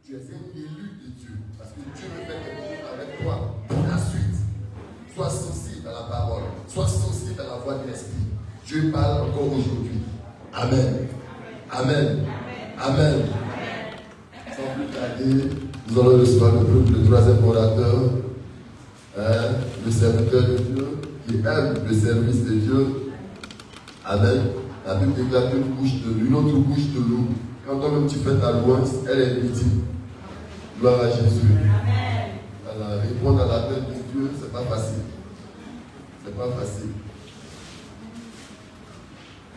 Tu es un élu de Dieu. Parce que Dieu veut faire quelque chose avec toi pour la suite. Sois sensible à la parole. Sois sensible à la voix de l'Esprit. Dieu parle encore aujourd'hui. Amen. Amen. Amen. Sans plus tarder, nous allons recevoir le troisième orateur, le serviteur de Dieu, qui aime le service de Dieu. Amen. La Bible déclare une autre bouche de loup. Quand toi-même tu fais ta louange, elle est victime. Gloire à Jésus. Amen. Alors, répondre à l'appel de Dieu, c'est pas facile. C'est pas facile.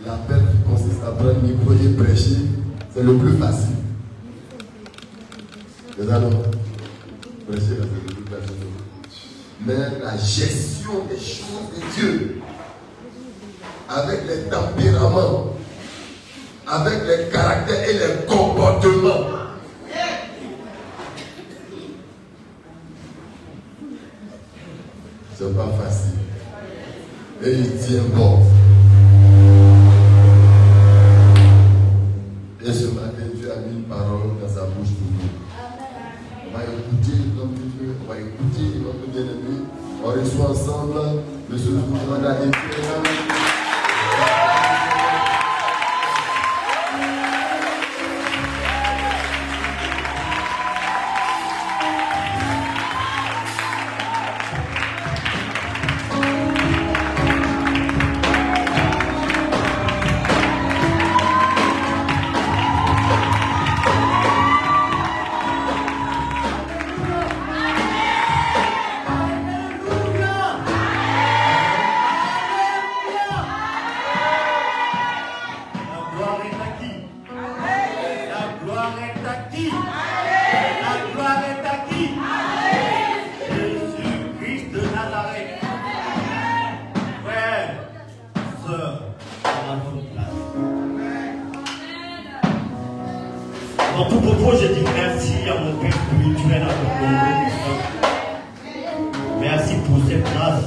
L'appel qui consiste à prendre le micro et prêcher, c'est le plus facile. Les amis, prêcher, c'est le plus facile. Mais la gestion des choses de Dieu, avec les tempéraments, avec les caractères et les comportements, c'est pas facile. Et il tient bon. Et ce matin, Dieu a mis une parole dans sa bouche pour nous. On va écouter l'homme de Dieu, on va écouter notre bien-aimé. On reçoit ensemble M. Zoumana Etienne. En tout propos, je dis merci à mon Père spirituel, à mon merci pour cette grâce.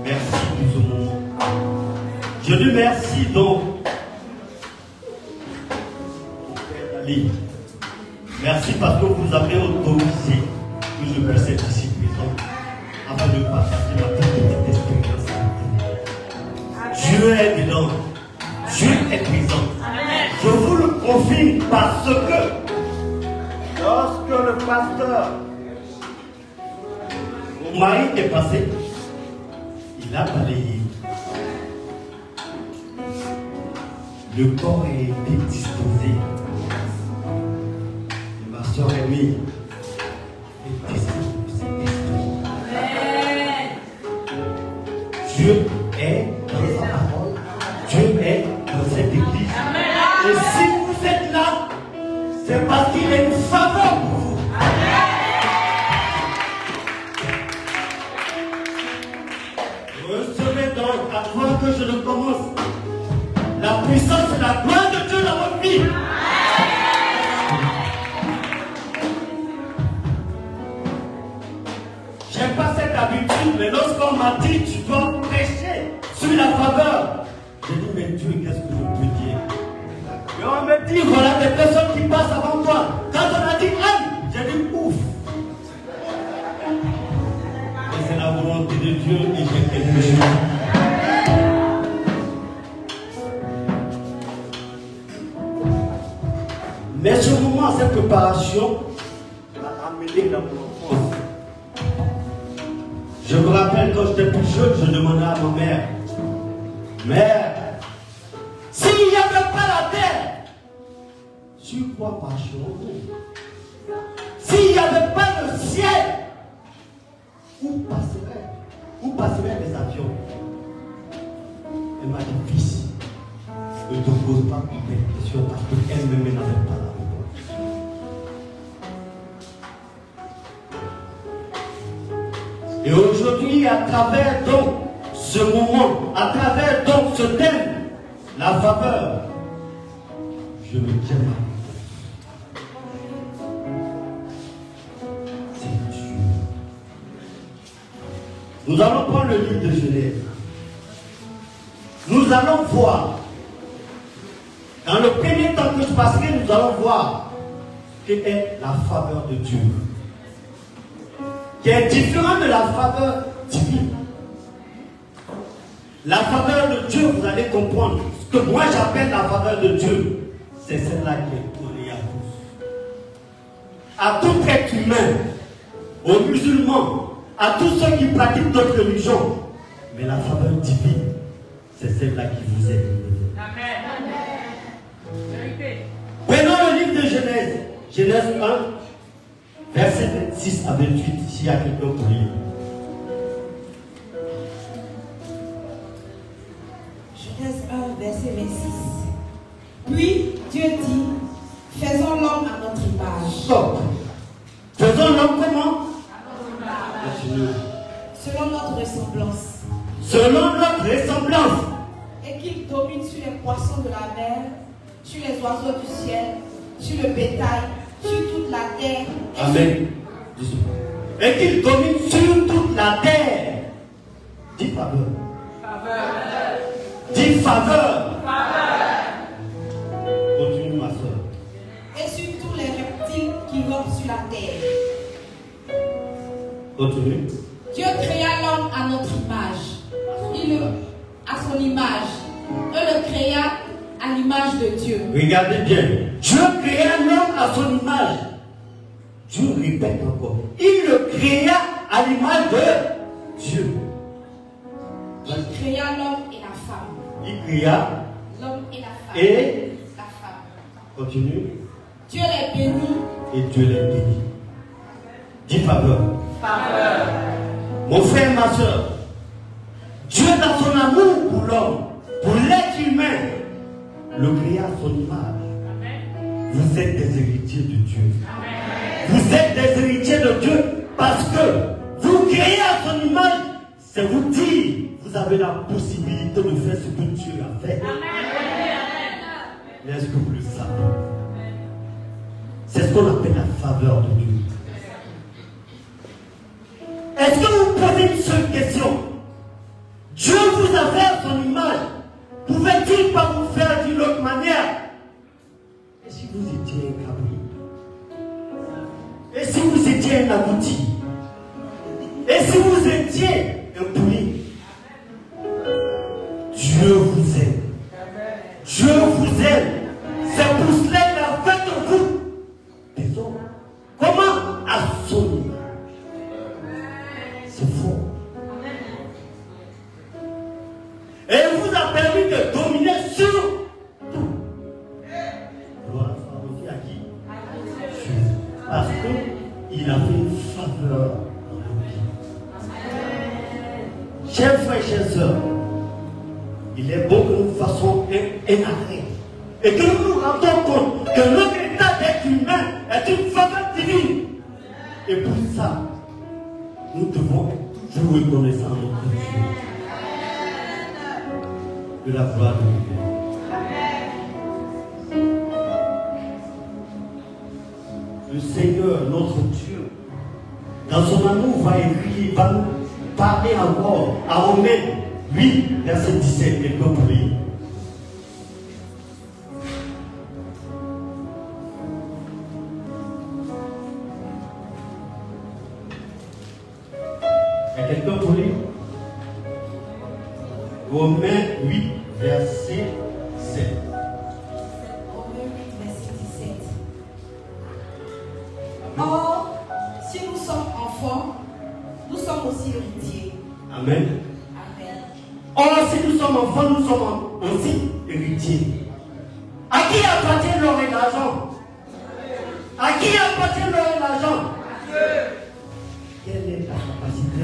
Merci pour ce moment. Je dis merci donc au Père Ali. Merci parce que vous avez autorisé que je puisse être ici présent afin de partager ma petite expérience. Dieu est dedans. Dieu est présent. Je vous le confirme parce que lorsque le pasteur, mon mari est passé, il a balayé. Le corps a été disposé. Et ma soeur Aimée est disposée. Dieu est dans sa parole. Dieu est dans cette église. Et si vous êtes là, c'est parce qu'il y a une faveur pour vous. Recevez donc, avant que je ne commence, la puissance et la gloire de Dieu dans votre vie. J'ai pas cette habitude, mais lorsqu'on m'a dit tu dois prêcher sur la faveur, j'ai dit mais Dieu, qu'est-ce que je peux dire? Et on me dit, voilà des personnes qui passent avant toi. Quand on a dit aïe, j'ai dit ouf. Et c'est la volonté de Dieu et j'ai quelque chose. Mais ce moment, cette préparation m'a amené dans mon enfance. Je me rappelle quand j'étais plus jeune, je demandais à ma mère, mère, s'il n'y avait pas la terre, sur quoi marcherons-nous? S'il n'y avait pas le ciel, où passeraient les avions? Elle m'a dit, fils, ne te pose pas de questions parce qu'elle-même n'avait pas la réponse. Et aujourd'hui, à travers donc ce moment, à travers donc ce thème, la faveur, je me tiens là. C'est Dieu. Nous allons prendre le livre de Genèse. Nous allons voir. Dans le premier temps que je passerai, nous allons voir qui est la faveur de Dieu, qui est différente de la faveur divine. La faveur de Dieu, vous allez comprendre, ce que moi j'appelle la faveur de Dieu, c'est celle-là qui est donnée à tous. À tout être humain, aux musulmans, à tous ceux qui pratiquent d'autres religions. Mais la faveur divine, c'est celle-là qui vous est donnée. Amen. Prenons le livre de Genèse. Genèse 1, verset 26 à 28, s'il y a quelqu'un pour lire. Genèse 1, verset 26. Puis Dieu dit, faisons l'homme à notre image. Stop. Faisons l'homme comment? Continue. Selon notre ressemblance. Selon notre ressemblance. Et qu'il domine sur les poissons de la mer, sur les oiseaux du ciel, sur le bétail, sur toute la terre. Amen. Et qu'il domine sur toute la terre. Dis faveur. Faveur. Dis faveur. Faveur. Continue ma soeur. Et sur tous les reptiles qui volent sur la terre. Continue. Dieu créa l'homme à notre image. À son image. Et le créa à l'image de Dieu. Regardez bien. Dieu créa l'homme à son image. Dieu répète encore. Il le créa à l'image de Dieu. Il créa l'homme et la femme. Il créa l'homme et la femme. Et la femme. Continue. Dieu les bénit. Et Dieu les bénit. Dis faveur. Faveur. Mon frère, ma soeur, Dieu dans son amour pour l'homme, pour l'être humain, le créa à son image. Amen. Vous êtes des héritiers de Dieu. Amen. Vous êtes des héritiers de Dieu parce que vous créez à son image, c'est vous dire, vous avez la possibilité de faire ce que Dieu a fait. Mais est-ce que vous le savez? C'est ce qu'on appelle la faveur de Dieu. Est-ce que vous posez une seule question? Dieu vous a fait à son image. Pouvait-il pas vous faire d'une autre manière? Et si vous étiez un cabri? Et si vous étiez un abouti? Et si vous étiez un poulet? Dieu vous aime. Dieu vous aime. C'est pour cela qu'il a fait de vous des hommes. Comment? À son image. C'est faux. Et il vous a permis de dominer sur tout. Gloire aussi à qui? Parce qu'il a fait une faveur dans nos vies. Chers frères et chères sœurs, il est bon que nous fassions un arrêt. Et que nous nous rendons compte que notre état d'être humain est une faveur divine. Et pour ça, nous devons être toujours reconnaissants à notre Dieu. De la gloire de Dieu. Le Seigneur, notre Dieu, dans son amour, va écrire, va nous parler encore à Romains 8, verset 17, quelqu'un pour lire. Il y a quelqu'un pour lire? Romains 8, verset 7. Romains 8, verset 17. Or, si nous sommes enfants, nous sommes aussi héritiers. Amen. Amen. Or, si nous sommes enfants, nous sommes aussi héritiers. À qui appartient l'or et l'argent? À qui appartient l'or et l'argent? Quelle est ta capacité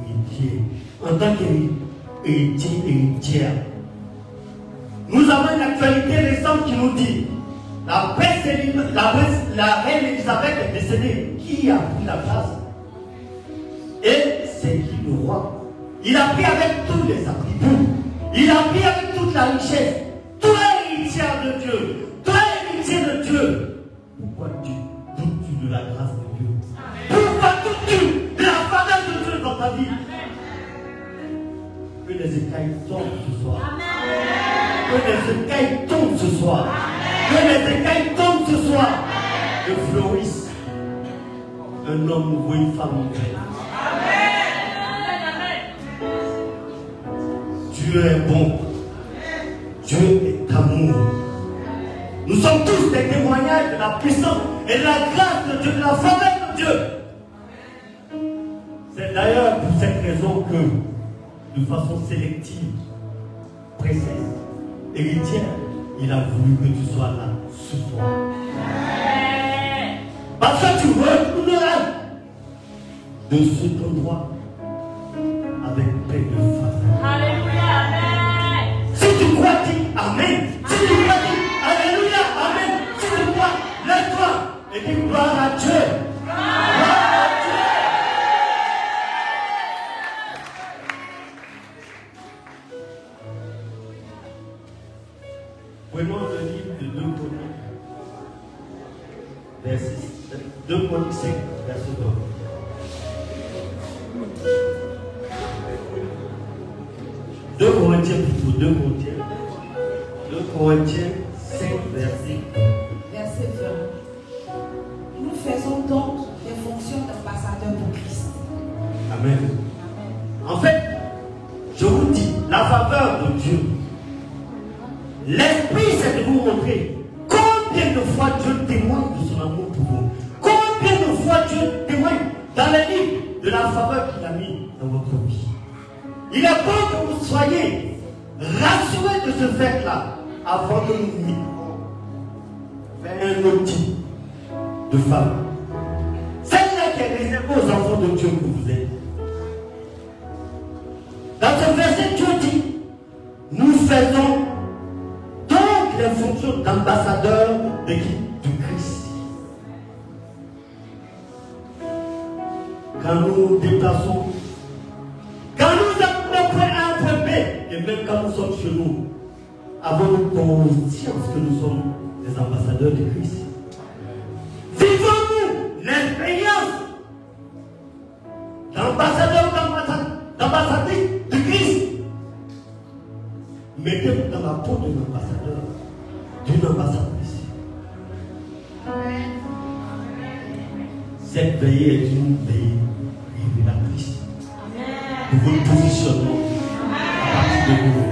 héritier en tant qu'héritier, héritière? Nous avons une actualité récente qui nous dit la reine Elisabeth est décédée. Qui a pris la place? Et c'est qui le roi? Il a pris avec tous les attributs. Il a pris avec toute la richesse. Toi, héritière de Dieu. Toi, héritier de Dieu. Pourquoi doutes-tu de la grâce de Dieu? Pourquoi doutes-tu de la faveur de Dieu dans ta vie? Que les écailles tombent ce soir. Que les écailles tombent ce soir. Que les écailles tombent ce soir. que fleurisse un homme ou une femme nouvelle. Dieu est bon. Dieu est amour. Nous sommes tous des témoignages de la puissance et de la grâce de Dieu, de la faveur de Dieu. C'est d'ailleurs pour cette raison que, de façon sélective, précise, héritière, il a voulu que tu sois là ce soir. Parce que tu retourneras de cet endroit avec paix de faveur. Alléluia, amen. Si tu crois, dis amen. Si tu crois, dis alléluia, amen. Si tu crois, lève-toi et dis gloire à Dieu. Gloire à Dieu. Prenons le livre de 2 Chroniques, verset 2 Chroniques 5, verset 2. 2 Corinthiens plutôt, 2 Corinthiens 5, verset 20. Nous faisons donc les fonctions d'ambassadeurs pour Christ. Amen. En fait, je vous dis, la faveur de Dieu, l'Esprit, c'est de vous montrer combien de fois Dieu témoigne de son amour pour vous. Combien de fois Dieu témoigne dans les livres de la faveur qu'il a mis dans votre vie. Il est bon que vous soyez rassurés de ce fait-là avant de nous mettre vers un autre type de femme. Celle-là qui est réservée aux enfants de Dieu que vous êtes. Dans ce verset, Dieu dit, nous faisons donc les fonctions d'ambassadeurs de qui? Du Christ. Quand nous nous déplaçons, quand nous avons un point A, un point B, et même quand nous sommes chez nous, avons-nous conscience que nous sommes des ambassadeurs de Christ? Vivons-nous l'expérience d'ambassadeur ou d'ambassadrice de Christ? Mettez-vous dans la peau d'un ambassadeur, d'une ambassadrice. Cette veillée est une veillée révélatrice de votre positionnement à partir de vous.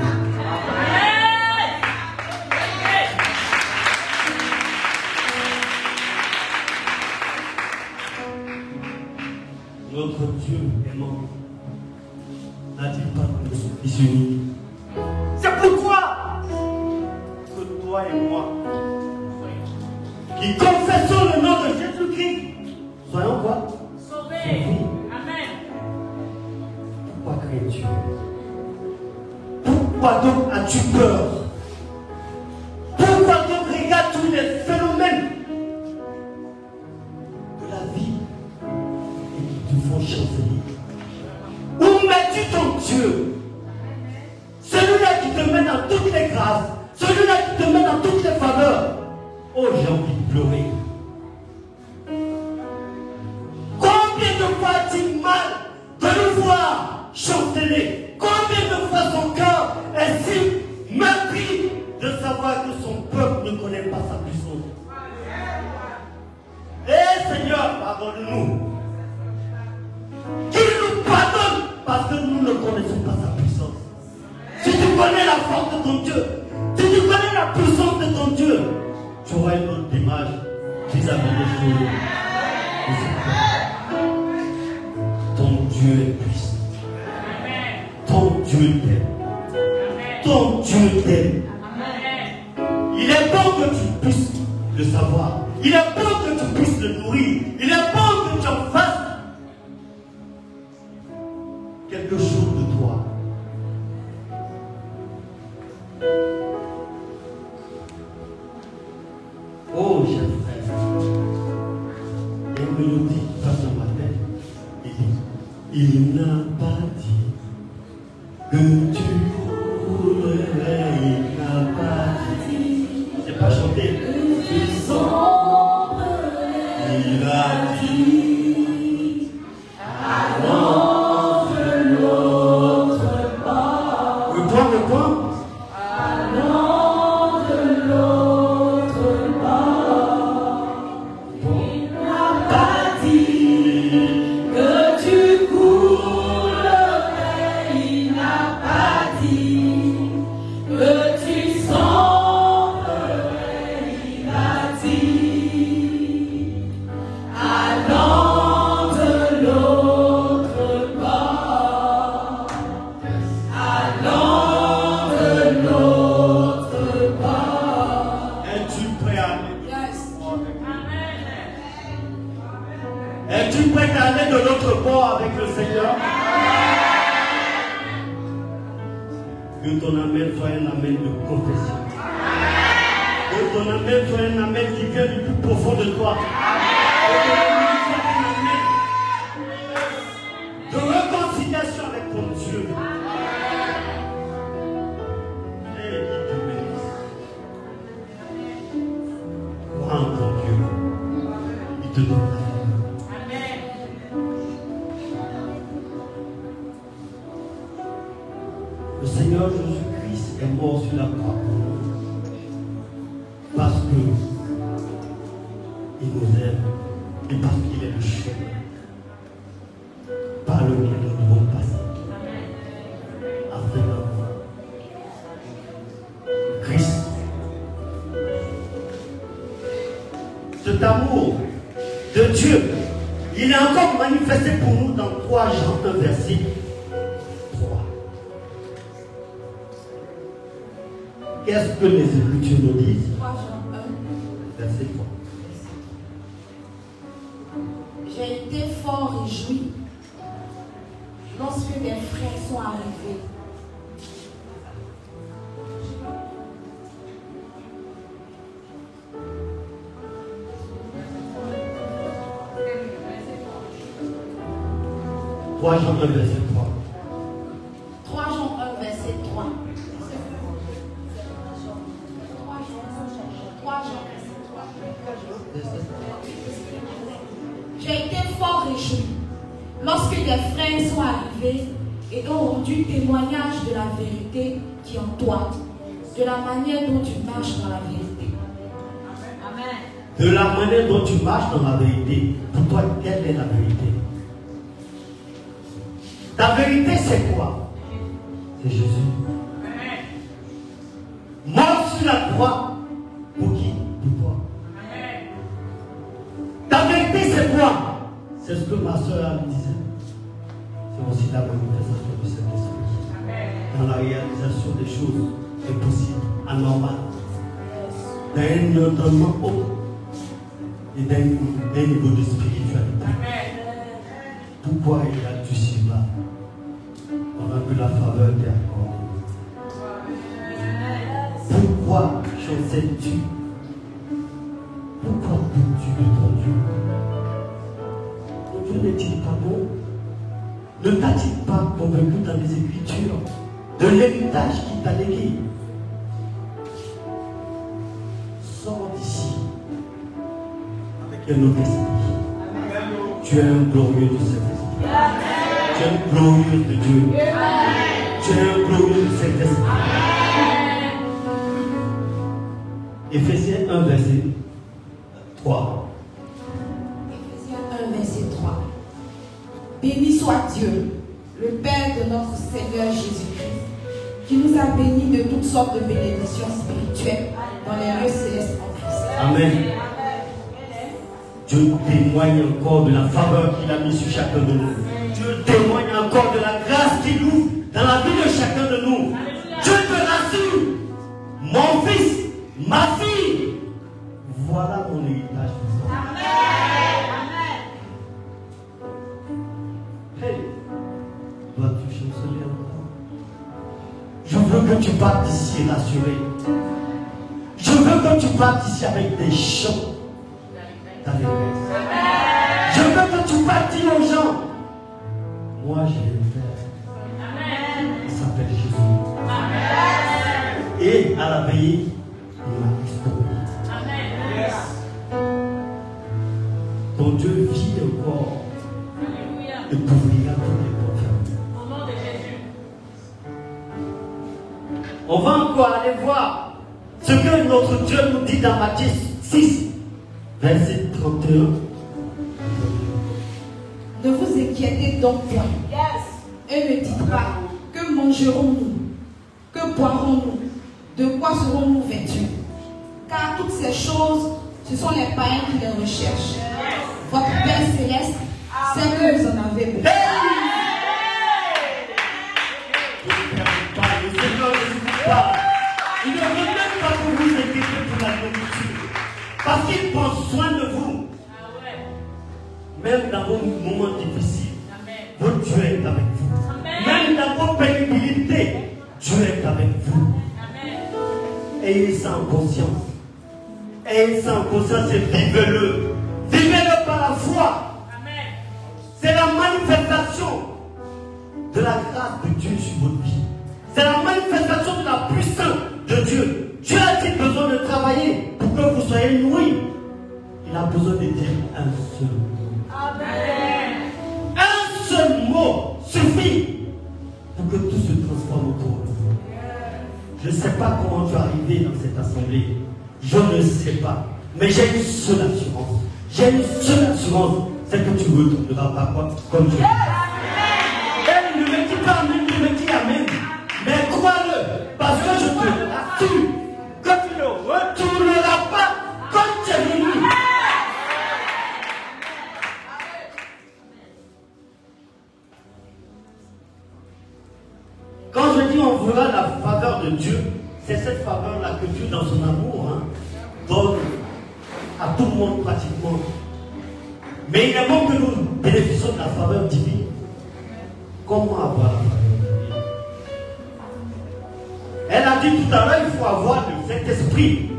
Notre Dieu aimant n'a-t-il pas que nous sommes fils uniques? C'est pourquoi que toi et moi, qui confessons le nom de Jésus-Christ, soyons quoi? Sauvés. Amen. Pourquoi crains-tu? Pourquoi donc as-tu peur? Pourquoi donc regardes-tu les phénomènes de la vie et qui te font chanceler? Où mets-tu ton Dieu? Celui-là qui te met dans toutes les grâces, celui-là qui te met dans toutes les faveurs. Oh, j'ai envie de pleurer. Combien de fois a-t-il mal de nous voir chanceler? Combien de fois son cœur est si meurtri de savoir que son peuple ne connaît pas sa puissance? Eh Seigneur, pardonne-nous. Qu'il nous pardonne parce que nous ne connaissons pas sa puissance. Si tu connais la force de ton Dieu, si tu connais la puissance de ton Dieu, tu auras une autre image vis-à-vis des choses. Ton Dieu est puissant. Ton Dieu t'aime. Ton Dieu t'aime. Il est bon que tu puisses le savoir. Il est bon que tu puisses le nourrir. Il est bon que tu en fasses quelque chose de toi. Oh, cher frère, il y a une mélodie qui passe dans ma tête. Il dit, il n'a pas dit que tu mourrais, il n'a pas dit. C'est pas chanté. Il a dit, allons de l'autre bord. Reprends. Allons de l'autre bord. Es-tu prêt à aller de l'autre bord avec le Seigneur? Que ton amen soit un amen de confession. Que ton amen soit un amen qui vient du plus profond de toi. Que ton amen soit un amen de réconciliation avec ton Dieu. Et qu'il te bénisse. Crois en ton Dieu. Il te donne. Le Seigneur Jésus-Christ est mort sur la croix parce qu'il nous aime et parce qu'il est le chemin par lequel nous devons passer. Après la mort, Christ, cet amour de Dieu, il est encore manifesté pour nous dans 3 Jean 1 verset 3. Qu'est-ce que les Écritures nous disent? 3 Jean 1. Verset 3. J'ai été fort réjoui lorsque des frères sont arrivés. Jean 1 verset 3. 3 Jean 1 verset 3. 3 Jean verset 3. J'ai été fort réjoui lorsque des frères sont arrivés et ont rendu témoignage de la vérité qui est en toi, de la manière dont tu marches dans la vérité. Amen. De la manière dont tu marches dans la vérité. Pour toi, quelle est la vérité? Ta vérité, c'est quoi? C'est Jésus. Amen. Mort sur la croix. Pour qui? Pour toi. Amen. Ta vérité, c'est quoi? C'est ce que ma soeur disait. C'est aussi la manifestation du Saint-Esprit. Dans la réalisation des choses impossibles, anormales. D'un entendement haut et d'un niveau de spiritualité. Pourquoi il a du cela? On a vu la faveur des accords. Pourquoi chancelles-tu? Pourquoi doutes-tu de ton Dieu? Ton Dieu n'est-il pas bon? Ne t'a-t-il pas convaincu dans les Écritures de l'héritage qu'il t'a légué? Sors d'ici avec un autre esprit. Tu es un glorieux du Saint-Esprit. Tu es un glorieux de Dieu. Tu es un glorieux du Saint-Esprit. Éphésiens 1 verset 3. Éphésiens 1 verset 3. Béni soit Dieu, le Père de notre Seigneur Jésus-Christ, qui nous a bénis de toutes sortes de bénédictions spirituelles dans les lieux célestes en Christ. Amen. Dieu témoigne encore de la faveur qu'il a mis sur chacun de nous. Dieu témoigne encore de la grâce qu'il ouvre dans la vie de chacun de nous. Dieu te rassure. Mon fils, ma fille, voilà mon héritage. Hey, dois-tu chanceler encore? Je veux que tu partes d'ici rassuré. Je veux que tu partes d'ici avec des chants. Je veux que tu partes dire aux gens, moi j'ai un Père. Il s'appelle Jésus. Et à la veille, il m'a restauré. Ton Dieu vit encore et t'ouvrira toutes les portes. On va encore aller voir ce que notre Dieu nous dit dans Matthieu 6. Verset 31. Ne vous inquiétez donc point. Et ne dites pas, que mangerons-nous? Que boirons-nous? De quoi serons-nous vêtus? Car toutes ces choses, ce sont les païens qui les recherchent. Votre Père Céleste sait que vous en avez besoin. Le Seigneur ne vous parle. Il ne veut même pas que vous inquiétez pour la nourriture. Parce qu'il prend soin de vous. Même dans vos moments difficiles, votre Dieu est avec vous. Même dans vos pénibilités, Dieu est avec vous. Ayez ça en conscience. Ayez ça en conscience et vivez-le. Vivez-le par la foi. C'est la manifestation de la grâce de Dieu sur votre vie. C'est la manifestation de la puissance de Dieu. Dieu a-t-il besoin de travailler pour que vous soyez nourris? Il a besoin de dire un seul mot. Amen. Un seul mot suffit pour que tout se transforme autour de vous. Je ne sais pas comment tu es arrivé dans cette assemblée. Je ne sais pas. Mais j'ai une seule assurance. J'ai une seule assurance. C'est que tu ne retourneras pas comme Dieu. Et ne me dis pas amen, ne me dis amen. Mais crois-le. Parce que je te rassure que tu ne retourneras pas comme tu es venu. Quand je dis on verra la faveur de Dieu, c'est cette faveur-là que Dieu, dans son amour, donne à tout le monde pratiquement. Mais il est bon que nous bénéficions de la faveur divine. Comment avoir la faveur divine? Elle a dit tout à l'heure, il faut avoir le Saint-Esprit.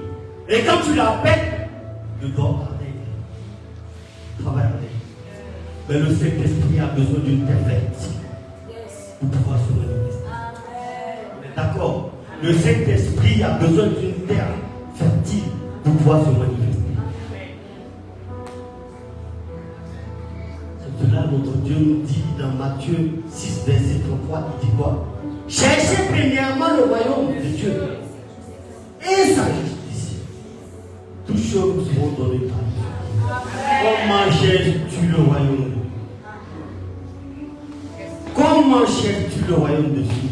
Et quand tu l'appelles, tu dois parler. Travailler avec. Mais le Saint-Esprit a besoin d'une terre fertile pour pouvoir se manifester. D'accord? Le Saint-Esprit a besoin d'une terre fertile pour pouvoir se manifester. C'est cela notre Dieu nous dit dans Matthieu 6, verset 33, il dit quoi? Cherchez premièrement le royaume de Dieu et sa justice. Toutes choses seront données par Dieu. Comment cherches-tu le royaume de Dieu? Comment cherches-tu le royaume de Dieu?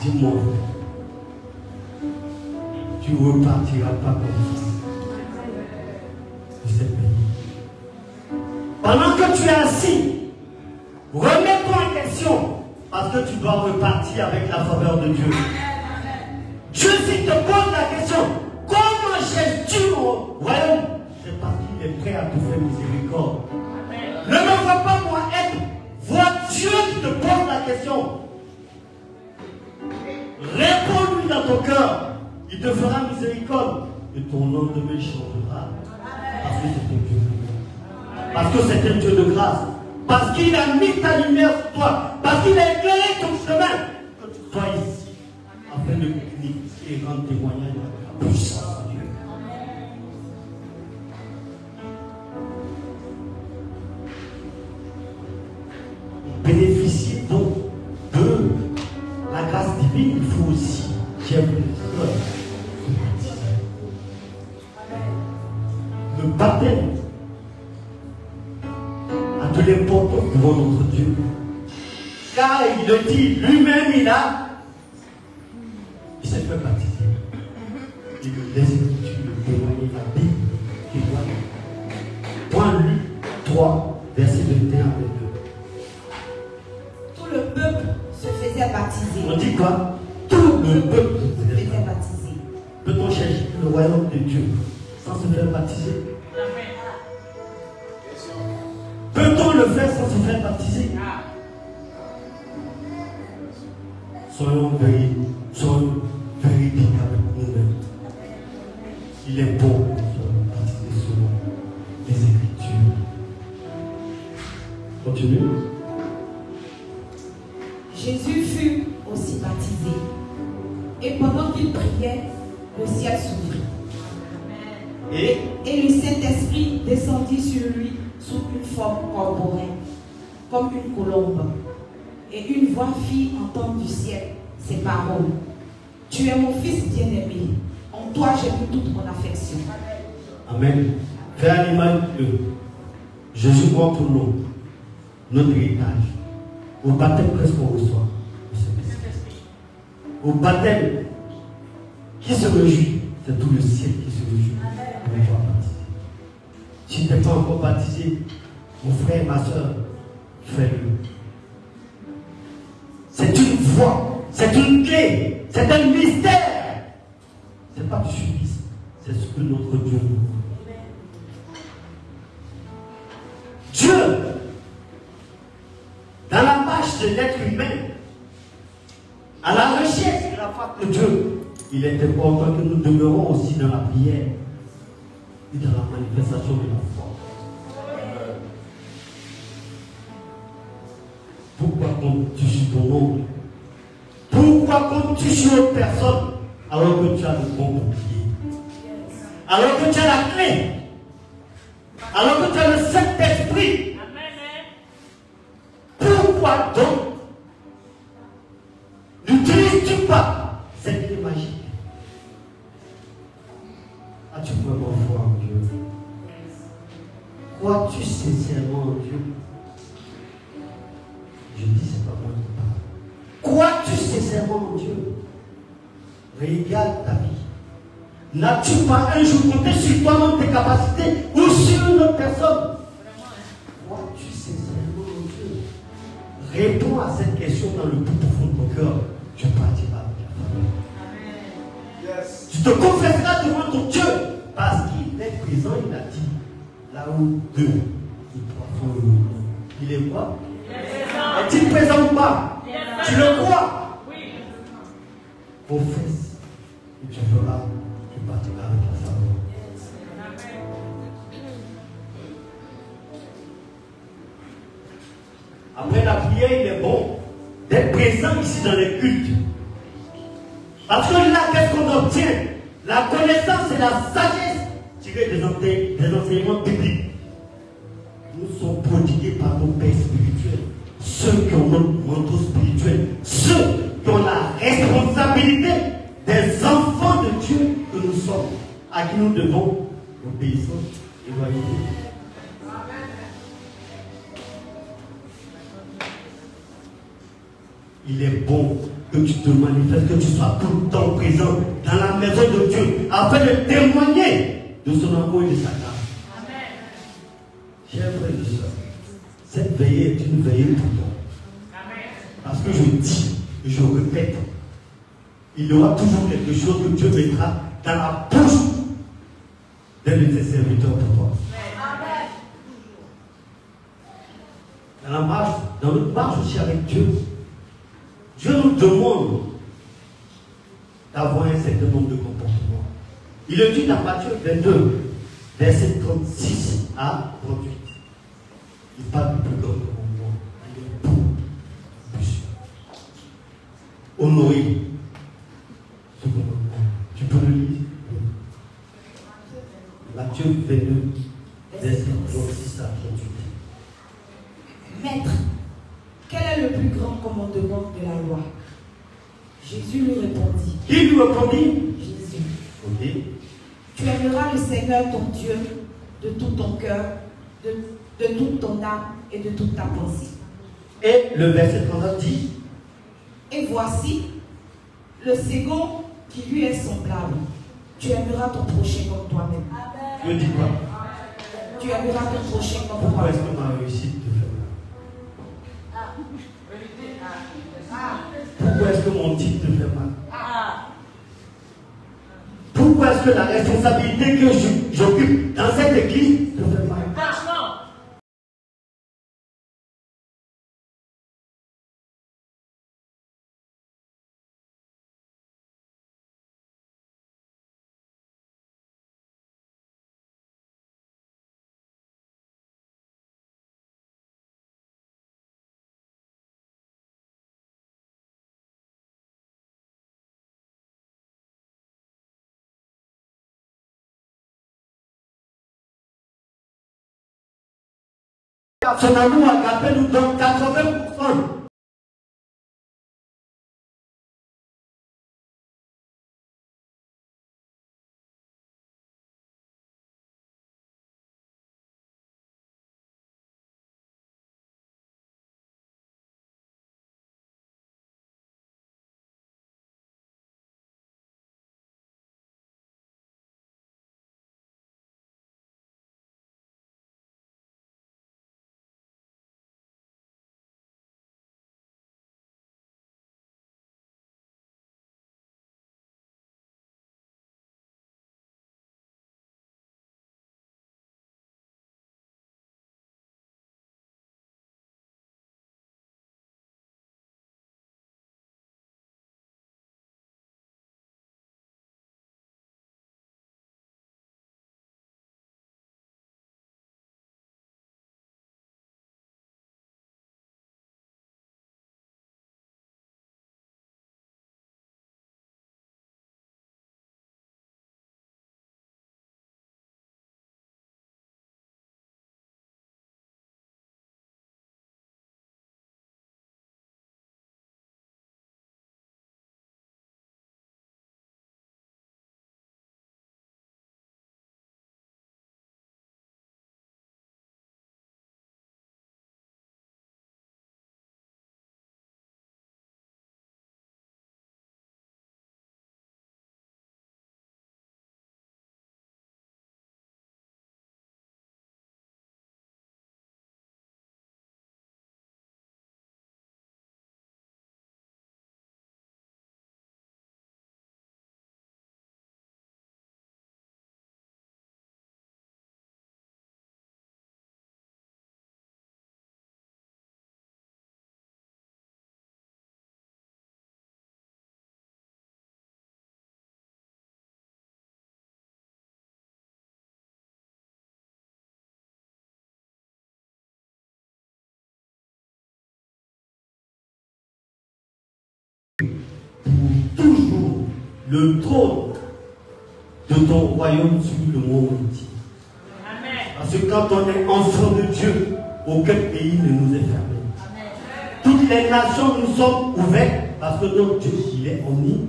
Dis-moi, tu ne repartiras pas comme ça de cette pays. Pendant que tu es assis, remets-toi en question parce que tu dois repartir avec la faveur de Dieu. Dieu, s'il te pose la question, comment cherches-tu le royaume? C'est parce qu'il est prêt à te faire miséricorde. Ne me vois pas moi être, vois Dieu qui te pose la question. Réponds-lui dans ton cœur. Il te fera miséricorde. Et ton lendemain changera. Parce que c'est un Dieu de grâce. Parce que c'est un Dieu de grâce. Parce qu'il a mis ta lumière sur toi. Parce qu'il a éclairé ton chemin. Que tu sois ici. Afin de communiquer et rendre témoignage de la puissance de Dieu. Bénéficier donc de la grâce divine, il faut aussi, chers frères et sœurs, le baptême a de l'importance devant notre Dieu. Car il le dit, lui-même il s'est fait baptiser. Et les Écritures le témoignent, la Bible témoigne. Point Luc 3, verset 21 à 22. Tout le peuple se faisait baptiser. On dit quoi? Tout le peuple se faisait baptiser. Peut-on chercher le royaume de Dieu sans se faire baptiser? Peut-on le faire sans se faire baptiser? Soyons véridiques avec nous-mêmes. Il est bon que nous soyons baptisés selon les Écritures. Continue. Jésus fut aussi baptisé. Et pendant qu'il priait, le ciel s'ouvrit. Et le Saint-Esprit descendit sur lui sous une forme corporelle, comme une colombe. Et une voix fit entendre du ciel ces paroles. Tu es mon fils bien-aimé. En toi j'ai mis toute mon affection. Amen. Fais à l'image de Jésus montre nous notre héritage. Au baptême, qu'est-ce qu'on reçoit? Au baptême, qui se réjouit? C'est tout le ciel qui se réjouit. On va baptiser. Si tu n'es pas encore baptisé, mon frère, ma soeur, fais-le. C'est une voie, c'est une clé, c'est un mystère. Ce n'est pas du supplice, c'est ce que notre Dieu nous dit. il est important que nous demeurons aussi dans la prière et dans la manifestation de la foi. Pourquoi comptes-tu sur ton oncle? Pourquoi comptes-tu sur une personne alors que tu as le bon bouclier? Alors que tu as la clé? Alors que tu as le Saint-Esprit? Pourquoi donc n'utilises-tu pas cette clé magique? As-tu vraiment foi en Dieu? Crois-tu sincèrement en Dieu? Je dis, c'est pas moi qui parle. Crois-tu sincèrement en Dieu? Regarde ta vie. N'as-tu pas un jour compté sur toi-même tes capacités ou sur une autre personne? Crois-tu sincèrement en Dieu? Réponds à cette question dans le plus profond de ton cœur. Tu partiras avec la famille. Yes. Tu te confesseras devant ton Dieu parce qu'il est présent, il a dit. Là où deux ou trois sont réunis. Il est quoi? Est-il présent ou pas? Tu le crois? Oui. Confesse et tu verras, tu partiras avec la famille. Après la prière, il est bon d'être présent ici dans les cultes. Parce que là, qu'est-ce qu'on obtient? La connaissance et la sagesse tirées des enseignements bibliques nous sont prodigués par nos pères spirituels. Ceux qui ont notre manteau spirituel, ceux qui ont la responsabilité des enfants de Dieu que nous sommes, à qui nous devons obéissance et loyauté. Il est bon que tu te manifestes, que tu sois tout le temps présent dans la maison de Dieu, afin de témoigner de son amour et de sa grâce. Chers frères et sœurs, cette veillée est une veillée pour toi. Parce que je dis, et je répète, il y aura toujours quelque chose que Dieu mettra dans la bouche d'un de tes serviteurs pour toi. Dans la marche, dans notre marche aussi avec Dieu, Dieu nous demande d'avoir un certain nombre de comportements. Il le dit dans Matthieu 22, versets 36 à 38. Il parle du plus grand commandement. Il est beau, ambitieux. Honorer ce commandement. Tu peux le lire? Matthieu 22, versets 36 à 38. Maître, quel est le plus grand commandement de la loi? Jésus lui répondit. Qui lui répondit? Jésus. Ok. Tu aimeras le Seigneur ton Dieu de tout ton cœur, de toute ton âme et de toute ta pensée. Et le verset 39 dit. Et voici le second qui lui est semblable. Tu aimeras ton prochain comme toi-même. Je dis quoi? Tu aimeras ton prochain comme Pourquoi est-ce toi-même. que ma réussite te fait mal? Pourquoi est-ce que mon titre te fait mal? Pourquoi est-ce que la responsabilité que j'occupe dans cette église te fait mal? Son amour agape nous donne 80%. le trône de ton royaume sur le monde entier. Parce que quand on est enfant de Dieu, aucun pays ne nous est fermé. Toutes les nations nous sont ouvertes parce que notre Dieu, il est omni.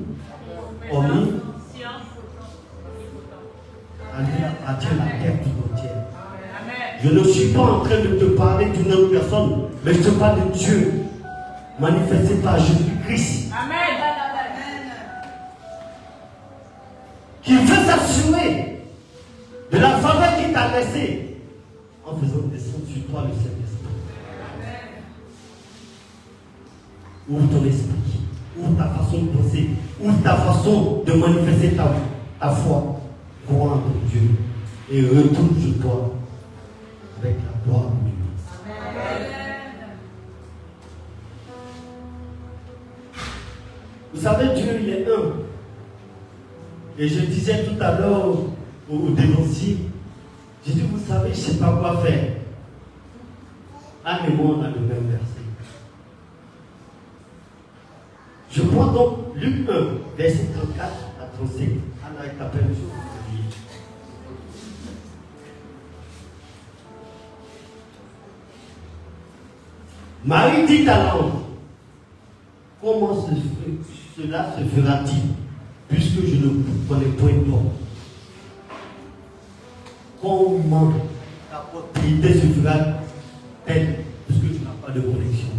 À Dieu la terre tout entière. Je ne suis pas en train de te parler d'une autre personne, mais je te parle de Dieu manifesté par Jésus-Christ. Qui veut s'assurer de la faveur qu'il t'a laissée en faisant descendre sur toi le Saint-Esprit. Ouvre ton esprit, ouvre ta façon de penser, ouvre ta façon de manifester ta foi. Crois en ton Dieu et retourne sur toi avec la gloire de Dieu. Vous savez, Dieu, il est un. Et je disais tout à l'heure au dénoncier, j'ai dit, vous savez, je ne sais pas quoi faire. Anne et moi, on a le même verset. Je prends donc Luc 1, verset 34 à 35. Anne avec ta peine, Marie dit à l'ange, comment cela se fera-t-il, puisque je ne connais point d'homme? Comment ta propriété se fera-t-elle, puisque tu n'as pas de connexion?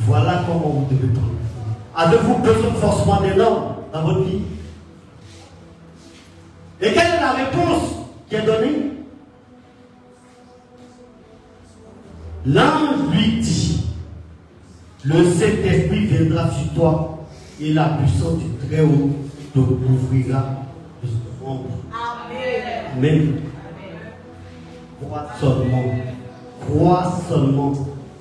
Voilà comment vous devez prendre. Avez-vous besoin forcément d'un homme dans votre vie? Et quelle est la réponse qui est donnée? L'ange lui dit, le Saint-Esprit viendra sur toi et la puissance du Très-Haut te couvrira de son ombre. Amen. Crois seulement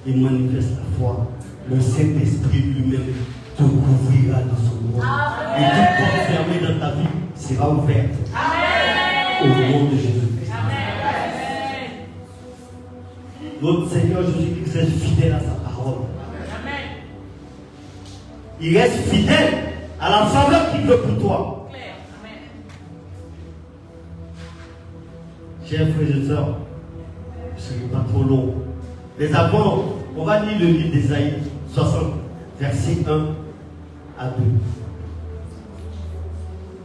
et manifeste la foi. Le Saint-Esprit lui-même te couvrira de son ombre. Et toute porte fermée dans ta vie sera ouverte. Au nom de Jésus. Notre Seigneur Jésus-Christ reste fidèle à sa parole. Amen. Il reste fidèle à la faveur qu'il veut pour toi. Amen. Chers frères et sœurs, ce n'est pas trop long. Mais avant, on va lire le livre d'Ésaïe 60, versets 1 à 2.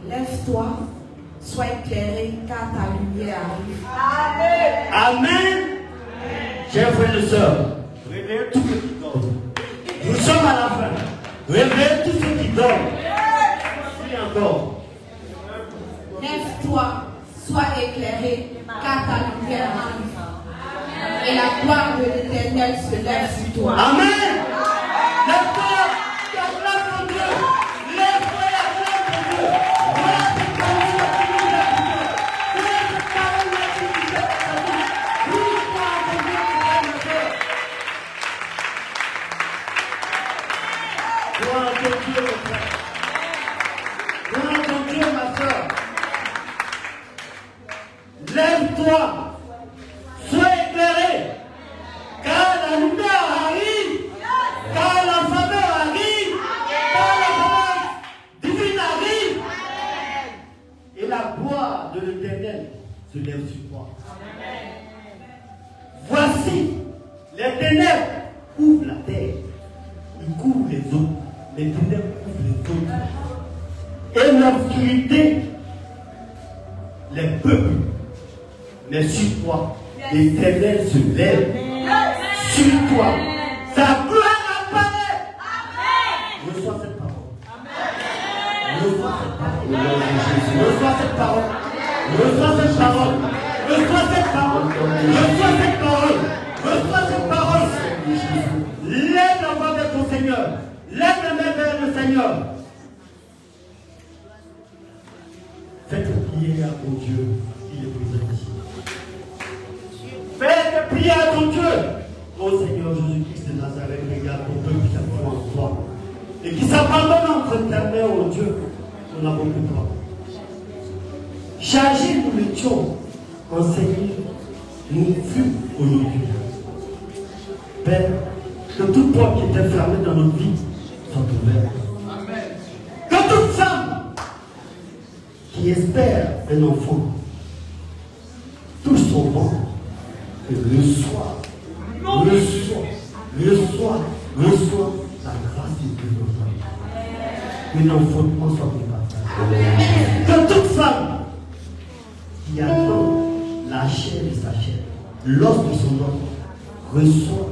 Lève-toi, sois éclairé, car ta lumière arrive. Amen. Amen. Chers frères et sœurs, réveillez tous ceux qui dorment. Nous sommes à la fin. Réveillez tous ceux qui dorment. Oui, encore. Lève-toi, sois éclairé, car ta lumière arrive. Et la gloire de l'Éternel se lève sur toi. Amen. Lève-toi, acclame ton Dieu. Lève-toi et acclame ton Dieu. Lève-toi, sois éclairé, car la lumière arrive, car la faveur arrive, car la grâce divine arrive, et la gloire de l'Éternel se lève sur toi. Voici, les ténèbres couvrent la terre, ils couvrent les eaux, les ténèbres couvrent les eaux, et l'obscurité les peuples. Mais sur toi, l'Éternel se lève. Sur toi, sa gloire apparaît. Reçois cette parole. Reçois cette parole. Reçois cette parole. Reçois cette parole. Reçois cette parole. Reçois cette parole. Reçois cette parole. Lève la voix vers ton Seigneur. Lève la main vers le Seigneur. Faites prière à ton Dieu. Il est présent ici. Faites prière à ton Dieu. Ô Seigneur Jésus-Christ de Nazareth, regarde ton peuple qui a foi en toi. Et qui s'abandonne entre ta main, ô Dieu, nous n'avons que toi. Chargez nous l'étions, enseignez, nous fûmes aujourd'hui. Père, que toute porte qui était fermée dans notre vie soit ouverte. espère un enfant, touche son ventre et reçoit la grâce de Dieu dans sa vie. Que l'enfantement soit compris. Que toute femme qui attend la chair de sa chair, l'os de son os, reçoit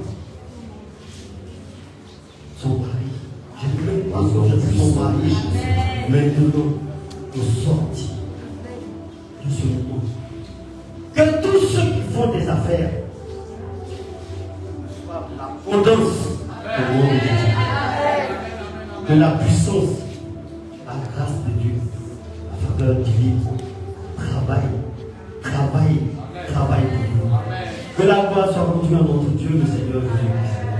son mari. Je ne peux pas que son mari maintenant nous sortir de ce moment. Que tous ceux qui font des affaires l'abondance au monde de Dieu, de la puissance, la grâce de Dieu, la faveur divine, travaille pour nous. Que la gloire soit rendue à notre Dieu, le Seigneur Jésus-Christ.